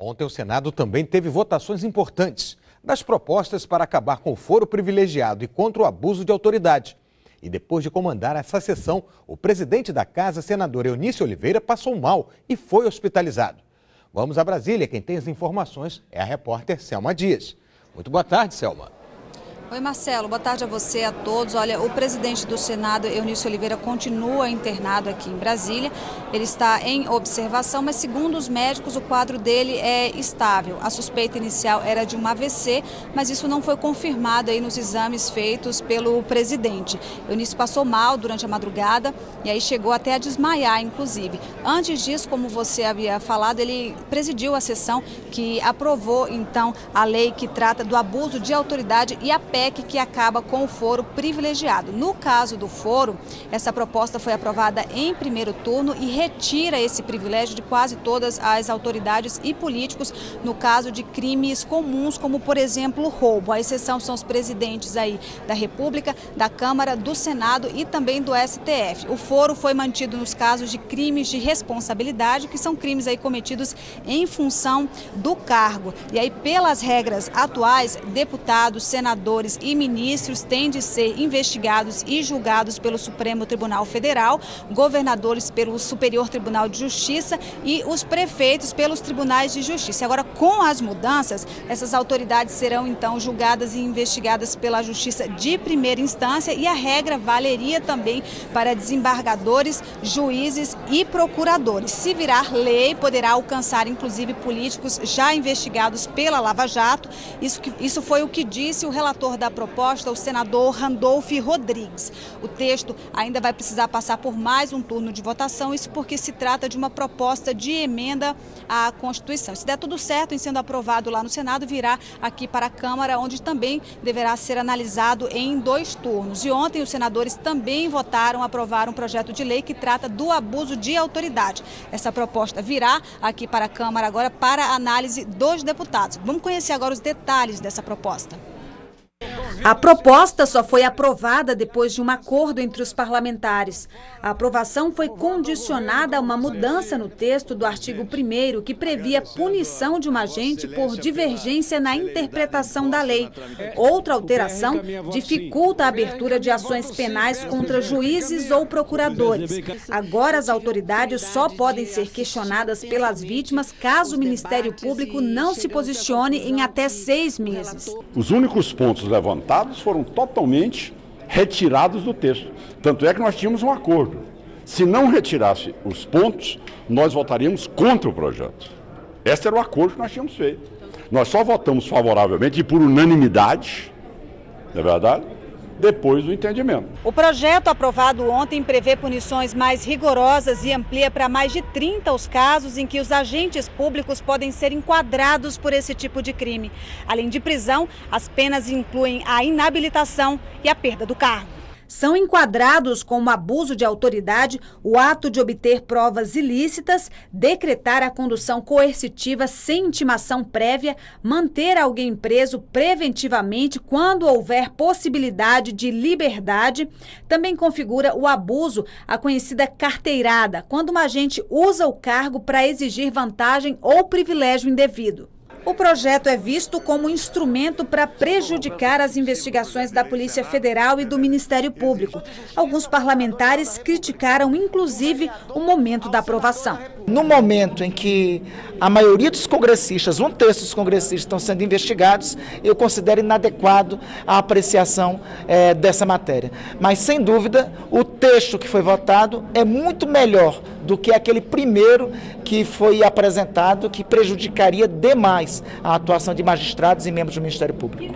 Ontem o Senado também teve votações importantes das propostas para acabar com o foro privilegiado e contra o abuso de autoridade. E depois de comandar essa sessão, o presidente da Casa, senador Eunício Oliveira, passou mal e foi hospitalizado. Vamos a Brasília, quem tem as informações é a repórter Selma Dias. Muito boa tarde, Selma. Oi, Marcelo, boa tarde a você e a todos. Olha, o presidente do Senado, Eunício Oliveira, continua internado aqui em Brasília. Ele está em observação, mas segundo os médicos, o quadro dele é estável. A suspeita inicial era de um AVC, mas isso não foi confirmado aí nos exames feitos pelo presidente. Eunício passou mal durante a madrugada e aí chegou até a desmaiar, inclusive. Antes disso, como você havia falado, ele presidiu a sessão que aprovou, então, a lei que trata do abuso de autoridade e a PEC que acaba com o foro privilegiado. No caso do foro, essa proposta foi aprovada em primeiro turno e retira esse privilégio de quase todas as autoridades e políticos no caso de crimes comuns, como, por exemplo, roubo. A exceção são os presidentes aí da República, da Câmara, do Senado e também do STF. O foro foi mantido nos casos de crimes de responsabilidade, que são crimes aí cometidos em função do cargo. E aí, pelas regras atuais, deputados, senadores e ministros têm de ser investigados e julgados pelo Supremo Tribunal Federal, governadores pelo Superior Tribunal de Justiça e os prefeitos pelos tribunais de justiça. Agora, com as mudanças, essas autoridades serão então julgadas e investigadas pela Justiça de primeira instância e a regra valeria também para desembargadores, juízes e procuradores. Se virar lei, poderá alcançar inclusive políticos já investigados pela Lava Jato. Isso foi o que disse o relator da proposta, o senador Randolph Rodrigues. O texto ainda vai precisar passar por mais um turno de votação, isso porque se trata de uma proposta de emenda à Constituição. Se der tudo certo em sendo aprovado lá no Senado, virá aqui para a Câmara, onde também deverá ser analisado em 2 turnos. E ontem os senadores também aprovaram um projeto de lei que trata do abuso de autoridade. Essa proposta virá aqui para a Câmara agora para a análise dos deputados. Vamos conhecer agora os detalhes dessa proposta. A proposta só foi aprovada depois de um acordo entre os parlamentares. A aprovação foi condicionada a uma mudança no texto do artigo 1º, que previa punição de um agente por divergência na interpretação da lei. Outra alteração dificulta a abertura de ações penais contra juízes ou procuradores. Agora, as autoridades só podem ser questionadas pelas vítimas caso o Ministério Público não se posicione em até 6 meses. Os únicos pontos levantados foram totalmente retirados do texto. Tanto é que nós tínhamos um acordo. Se não retirasse os pontos, nós votaríamos contra o projeto. Esse era o acordo que nós tínhamos feito. Nós só votamos favoravelmente e por unanimidade, não é verdade? Depois do entendimento. O projeto aprovado ontem prevê punições mais rigorosas e amplia para mais de 30 os casos em que os agentes públicos podem ser enquadrados por esse tipo de crime. Além de prisão, as penas incluem a inabilitação e a perda do cargo. São enquadrados como abuso de autoridade o ato de obter provas ilícitas, decretar a condução coercitiva sem intimação prévia, manter alguém preso preventivamente quando houver possibilidade de liberdade. Também configura o abuso, a conhecida carteirada, quando um agente usa o cargo para exigir vantagem ou privilégio indevido. O projeto é visto como um instrumento para prejudicar as investigações da Polícia Federal e do Ministério Público. Alguns parlamentares criticaram, inclusive, o momento da aprovação. No momento em que a maioria dos congressistas, 1/3 dos congressistas estão sendo investigados, eu considero inadequado a apreciação dessa matéria. Mas, sem dúvida, o texto que foi votado é muito melhor do que aquele primeiro que foi apresentado, que prejudicaria demais a atuação de magistrados e membros do Ministério Público.